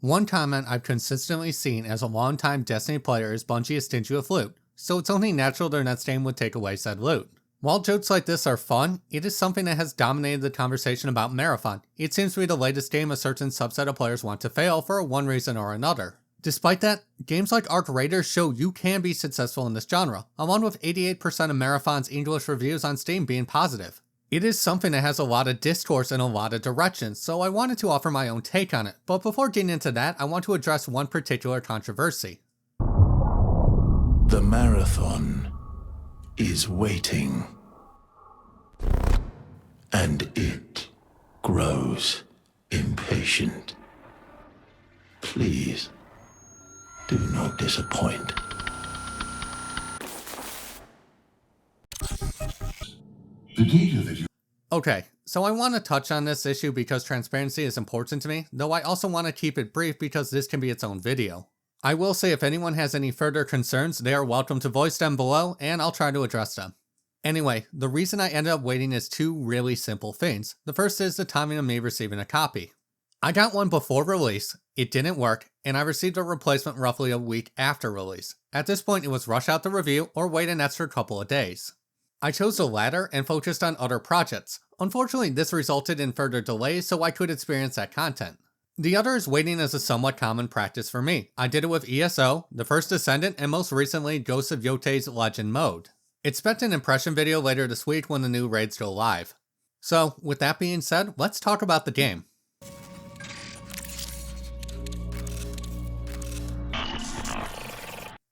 One comment I've consistently seen as a longtime Destiny player is Bungie is stingy with loot, so it's only natural their next game would take away said loot. While jokes like this are fun, it is something that has dominated the conversation about Marathon. It seems to be the latest game a certain subset of players want to fail for one reason or another. Despite that, games like Arc Raiders show you can be successful in this genre, along with 88% of Marathon's English reviews on Steam being positive. It is something that has a lot of discourse in a lot of directions, so I wanted to offer my own take on it, but before getting into that, I want to address one particular controversy. The Marathon is waiting, and it grows impatient. Please, do not disappoint. The data that you Okay, so I want to touch on this issue because transparency is important to me, though I also want to keep it brief because this can be its own video. I will say if anyone has any further concerns, they are welcome to voice them below, and I'll try to address them. Anyway, the reason I ended up waiting is two really simple things. The first is the timing of me receiving a copy. I got one before release, it didn't work, and I received a replacement roughly a week after release. At this point, it was rush out the review or wait an extra couple of days. I chose the latter and focused on other projects. Unfortunately, this resulted in further delays so I could experience that content. The other is waiting is a somewhat common practice for me. I did it with ESO, The First Descendant, and most recently Ghosts of Yote's Legend mode. Expect an impression video later this week when the new raids go live. So, with that being said, let's talk about the game.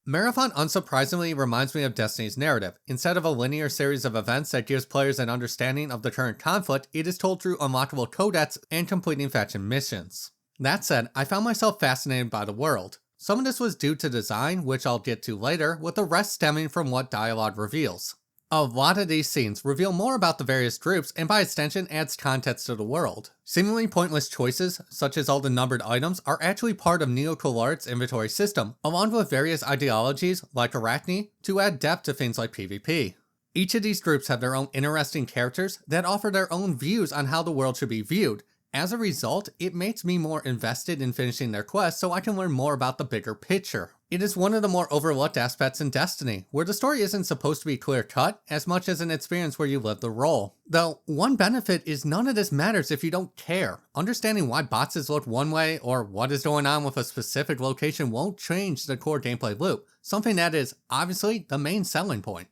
Marathon unsurprisingly reminds me of Destiny's narrative. Instead of a linear series of events that gives players an understanding of the current conflict, it is told through unlockable codex and completing faction missions. That said, I found myself fascinated by the world. Some of this was due to design, which I'll get to later, with the rest stemming from what dialogue reveals. A lot of these scenes reveal more about the various groups and by extension adds context to the world. Seemingly pointless choices, such as all the numbered items, are actually part of Neo-Colored's inventory system, along with various ideologies like Arachne to add depth to things like PvP. Each of these groups have their own interesting characters that offer their own views on how the world should be viewed. As a result, it makes me more invested in finishing their quests so I can learn more about the bigger picture. It is one of the more overlooked aspects in Destiny, where the story isn't supposed to be clear-cut as much as an experience where you live the role. Though, one benefit is none of this matters if you don't care. Understanding why boxes look one way or what is going on with a specific location won't change the core gameplay loop, something that is obviously the main selling point.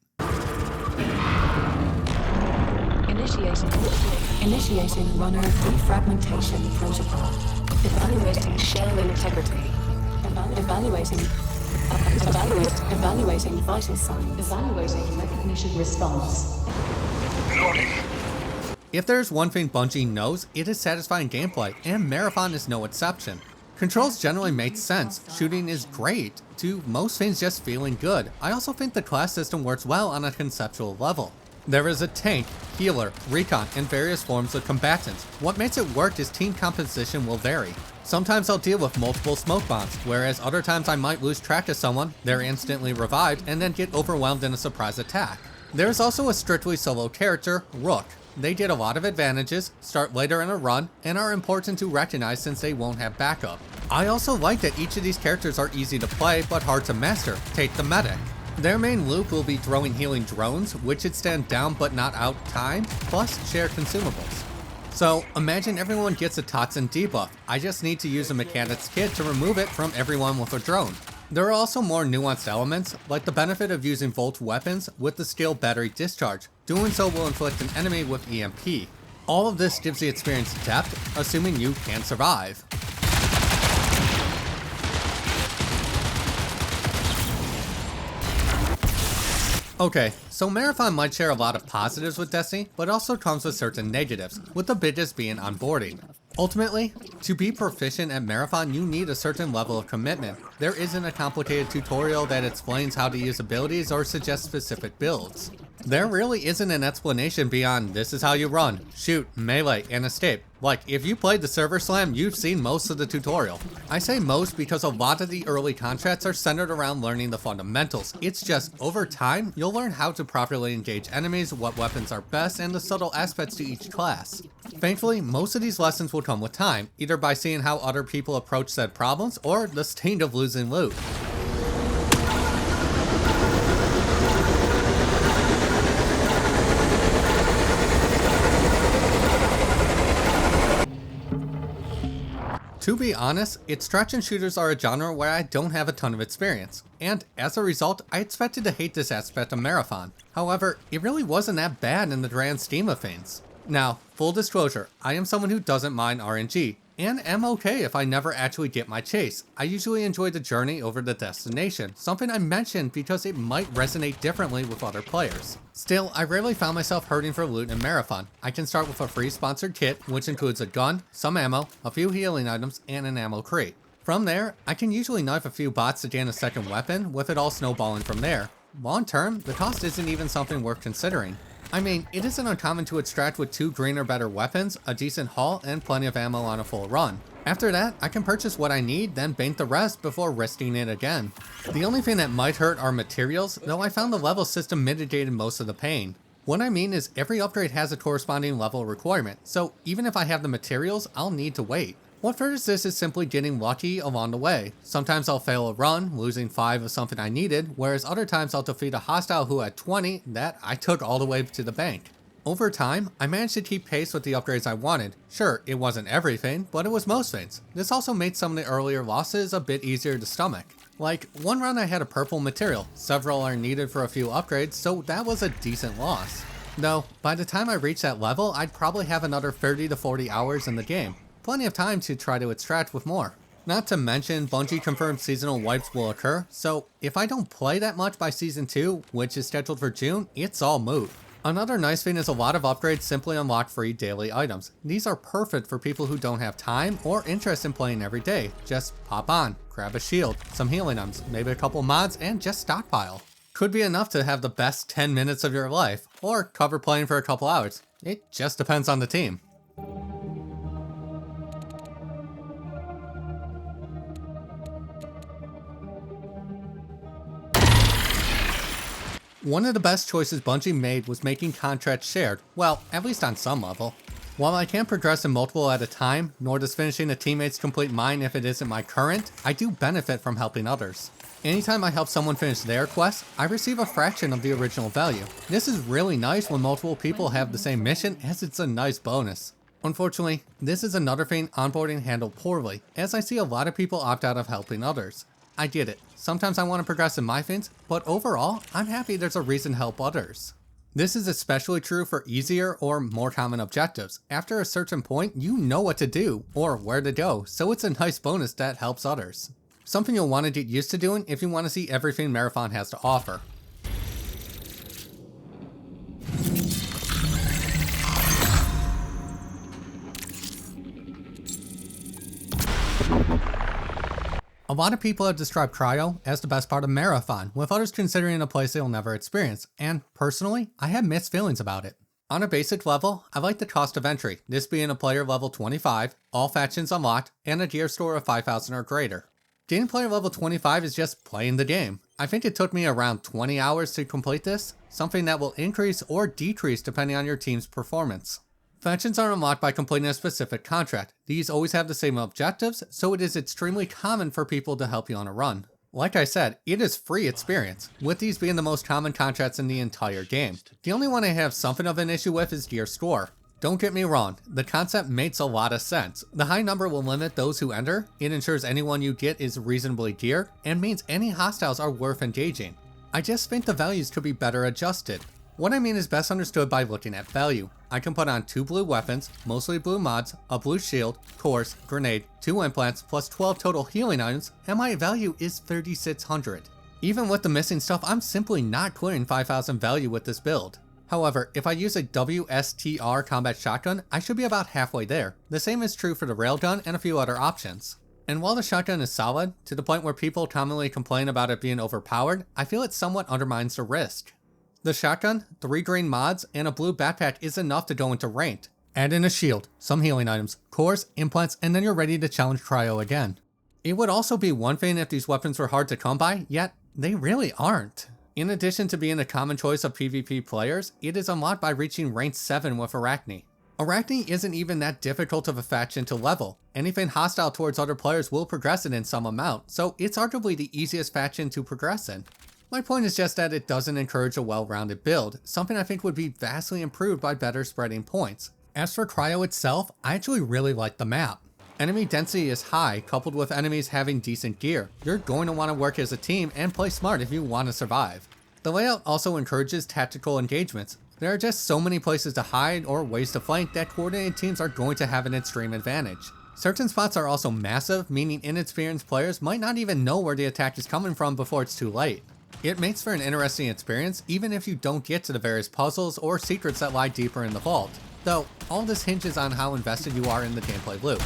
Initiating runner defragmentation protocol. Evaluating shell integrity. Evaluating vital signs. Evaluating recognition response. If there's one thing Bungie knows, it is satisfying gameplay, and Marathon is no exception. Controls generally make sense, shooting is great, to most things just feeling good. I also think the class system works well on a conceptual level. There is a tank, healer, recon, and various forms of combatants. What makes it work is team composition will vary. Sometimes I'll deal with multiple smoke bombs, whereas other times I might lose track of someone, they're instantly revived, and then get overwhelmed in a surprise attack. There's also a strictly solo character, Rook. They get a lot of advantages, start later in a run, and are important to recognize since they won't have backup. I also like that each of these characters are easy to play but hard to master. Take the medic. Their main loop will be throwing healing drones, which extend down but not out time, plus share consumables. So imagine everyone gets a toxin debuff. I just need to use a mechanic's kit to remove it from everyone with a drone. There are also more nuanced elements, like the benefit of using Volt weapons with the skill battery discharge. Doing so will inflict an enemy with EMP. All of this gives the experience depth, assuming you can survive. Okay, so Marathon might share a lot of positives with Destiny, but also comes with certain negatives, with the biggest being onboarding. Ultimately, to be proficient at Marathon, you need a certain level of commitment. There isn't a complicated tutorial that explains how to use abilities or suggests specific builds. There really isn't an explanation beyond this is how you run, shoot, melee, and escape. Like, if you played the server slam, you've seen most of the tutorial. I say most because a lot of the early contracts are centered around learning the fundamentals. It's just, over time, you'll learn how to properly engage enemies, what weapons are best, and the subtle aspects to each class. Thankfully, most of these lessons will come with time, either by seeing how other people approach said problems, or the sting of losing loot. To be honest, extraction shooters are a genre where I don't have a ton of experience, and as a result, I expected to hate this aspect of Marathon. However, it really wasn't that bad in the grand scheme of things. Now, full disclosure, I am someone who doesn't mind RNG, and am okay if I never actually get my chase. I usually enjoy the journey over the destination, something I mentioned because it might resonate differently with other players. Still, I rarely found myself hurting for loot in Marathon. I can start with a free sponsored kit, which includes a gun, some ammo, a few healing items, and an ammo crate. From there, I can usually knife a few bots to gain a second weapon, with it all snowballing from there. Long term, the cost isn't even something worth considering. I mean, it isn't uncommon to extract with 2 green or better weapons, a decent haul, and plenty of ammo on a full run. After that, I can purchase what I need, then bank the rest before risking it again. The only thing that might hurt are materials, though I found the level system mitigated most of the pain. What I mean is every upgrade has a corresponding level requirement, so even if I have the materials, I'll need to wait. What furthers this is simply getting lucky along the way. Sometimes I'll fail a run, losing 5 of something I needed, whereas other times I'll defeat a hostile who had 20 that I took all the way to the bank. Over time, I managed to keep pace with the upgrades I wanted. Sure, it wasn't everything, but it was most things. This also made some of the earlier losses a bit easier to stomach. Like, one run I had a purple material, several are needed for a few upgrades, so that was a decent loss. Though, by the time I reached that level, I'd probably have another 30 to 40 hours in the game. Plenty of time to try to extract with more. Not to mention, Bungie confirmed seasonal wipes will occur, so if I don't play that much by Season 2, which is scheduled for June, it's all moot. Another nice thing is a lot of upgrades simply unlock free daily items. These are perfect for people who don't have time or interest in playing every day. Just pop on, grab a shield, some healing items, maybe a couple mods, and just stockpile. Could be enough to have the best 10 minutes of your life, or cover playing for a couple hours. It just depends on the team. One of the best choices Bungie made was making contracts shared, well, at least on some level. While I can't progress in multiple at a time, nor does finishing a teammate's complete mine if it isn't my current, I do benefit from helping others. Anytime I help someone finish their quest, I receive a fraction of the original value. This is really nice when multiple people have the same mission, as it's a nice bonus. Unfortunately, this is another thing Onboarding handled poorly, as I see a lot of people opt out of helping others. I get it, sometimes I want to progress in my things, but overall, I'm happy there's a reason to help others. This is especially true for easier or more common objectives. After a certain point, you know what to do, or where to go, so it's a nice bonus that helps others. Something you'll want to get used to doing if you want to see everything Marathon has to offer. A lot of people have described Cryo as the best part of Marathon, with others considering it a place they'll never experience, and personally, I have mixed feelings about it. On a basic level, I like the cost of entry, this being a player level 25, all factions unlocked, and a gear score of 5,000 or greater. Getting player level 25 is just playing the game. I think it took me around 20 hours to complete this, something that will increase or decrease depending on your team's performance. Factions are unlocked by completing a specific contract. These always have the same objectives, so it is extremely common for people to help you on a run. Like I said, it is free experience, with these being the most common contracts in the entire game. The only one I have something of an issue with is gear score. Don't get me wrong, the concept makes a lot of sense. The high number will limit those who enter, it ensures anyone you get is reasonably geared, and means any hostiles are worth engaging. I just think the values could be better adjusted. What I mean is best understood by looking at value. I can put on 2 blue weapons, mostly blue mods, a blue shield, course, grenade, 2 implants, plus 12 total healing items, and my value is 3,600. Even with the missing stuff, I'm simply not clearing 5,000 value with this build. However, if I use a WSTR combat shotgun, I should be about halfway there. The same is true for the railgun and a few other options. And while the shotgun is solid, to the point where people commonly complain about it being overpowered, I feel it somewhat undermines the risk. The shotgun, 3 green mods, and a blue backpack is enough to go into ranked. Add in a shield, some healing items, cores, implants, and then you're ready to challenge Cryo again. It would also be one thing if these weapons were hard to come by, yet they really aren't. In addition to being a common choice of PvP players, it is unlocked by reaching rank 7 with Arachne. Arachne isn't even that difficult of a faction to level. Anything hostile towards other players will progress it in some amount, so it's arguably the easiest faction to progress in. My point is just that it doesn't encourage a well-rounded build, something I think would be vastly improved by better spreading points. As for Cryo itself, I actually really like the map. Enemy density is high, coupled with enemies having decent gear. You're going to want to work as a team and play smart if you want to survive. The layout also encourages tactical engagements. There are just so many places to hide or ways to flank that coordinated teams are going to have an extreme advantage. Certain spots are also massive, meaning inexperienced players might not even know where the attack is coming from before it's too late. It makes for an interesting experience even if you don't get to the various puzzles or secrets that lie deeper in the vault. Though, all this hinges on how invested you are in the gameplay loop.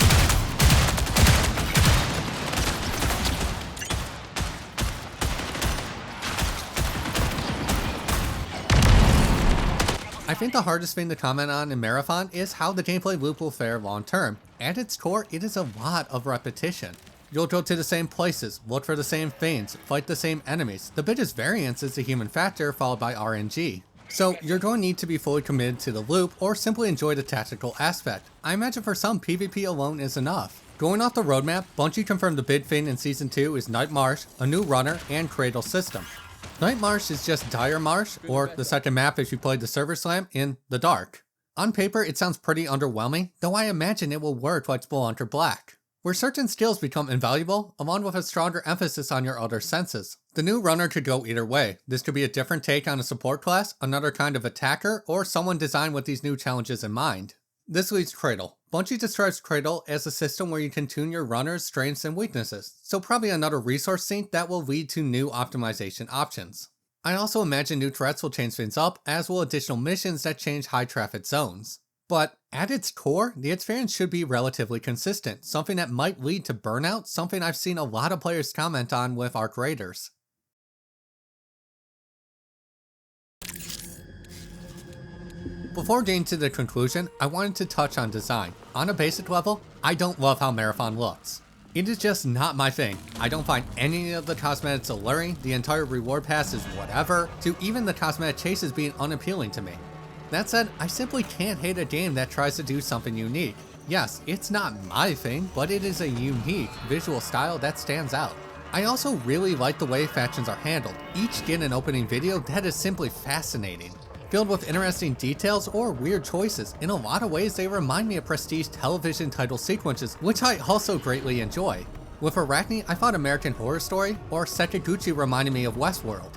I think the hardest thing to comment on in Marathon is how the gameplay loop will fare long term. At its core, it is a lot of repetition. You'll go to the same places, look for the same things, fight the same enemies. The biggest variance is the human factor followed by RNG. So you're going to need to be fully committed to the loop or simply enjoy the tactical aspect. I imagine for some, PvP alone is enough. Going off the roadmap, Bungie confirmed the big thing in Season 2 is Night Marsh, a new runner, and Cradle system. Night Marsh is just Dire Marsh, or the second map if you played the Server Slam, in the dark. On paper, it sounds pretty underwhelming, though I imagine it will work like Spelunker Black, where certain skills become invaluable, along with a stronger emphasis on your other senses. The new runner could go either way. This could be a different take on a support class, another kind of attacker, or someone designed with these new challenges in mind. This leads Cradle. Bungie describes Cradle as a system where you can tune your runner's strengths and weaknesses, so probably another resource sink that will lead to new optimization options. I also imagine new threats will change things up, as will additional missions that change high traffic zones. But at its core, the experience should be relatively consistent, something that might lead to burnout, something I've seen a lot of players comment on with Arc Raiders. Before getting to the conclusion, I wanted to touch on design. On a basic level, I don't love how Marathon looks. It is just not my thing. I don't find any of the cosmetics alluring, the entire reward pass is whatever, to even the cosmetic chases being unappealing to me. That said, I simply can't hate a game that tries to do something unique. Yes, it's not my thing, but it is a unique visual style that stands out. I also really like the way factions are handled. Each get an opening video that is simply fascinating, filled with interesting details or weird choices. In a lot of ways, they remind me of prestige television title sequences, which I also greatly enjoy. With Arachne, I thought American Horror Story, or Sekiguchi reminded me of Westworld.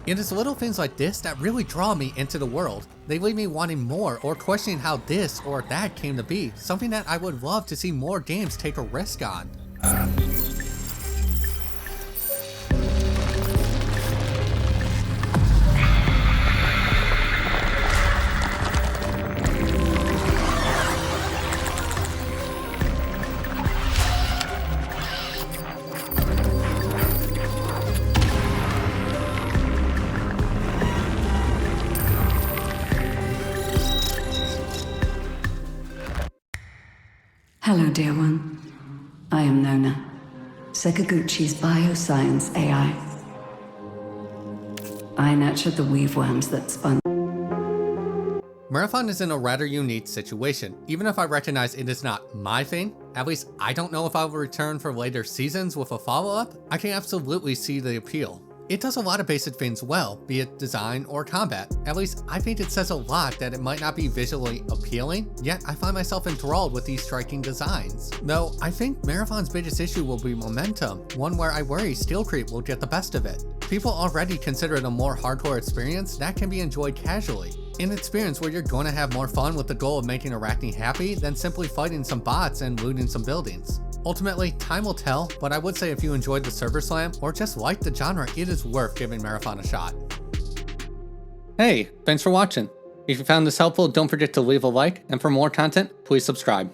It is little things like this that really draw me into the world. They leave me wanting more or questioning how this or that came to be, something that I would love to see more games take a risk on. Hello, dear one. I am Nona, Sekiguchi's bioscience AI. I nurtured the weave worms that spun. Marathon is in a rather unique situation. Even if I recognize it is not my thing, at least I don't know if I will return for later seasons with a follow-up, I can absolutely see the appeal. It does a lot of basic things well, be it design or combat. At least I think it says a lot that it might not be visually appealing, yet I find myself enthralled with these striking designs. Though I think Marathon's biggest issue will be momentum, one where I worry skill creep will get the best of it. People already consider it a more hardcore experience that can be enjoyed casually. An experience where you're going to have more fun with the goal of making Arachne happy than simply fighting some bots and looting some buildings. Ultimately, time will tell, but I would say if you enjoyed the Server Slam or just liked the genre, it is worth giving Marathon a shot. Hey, thanks for watching. If you found this helpful, don't forget to leave a like, and for more content, please subscribe.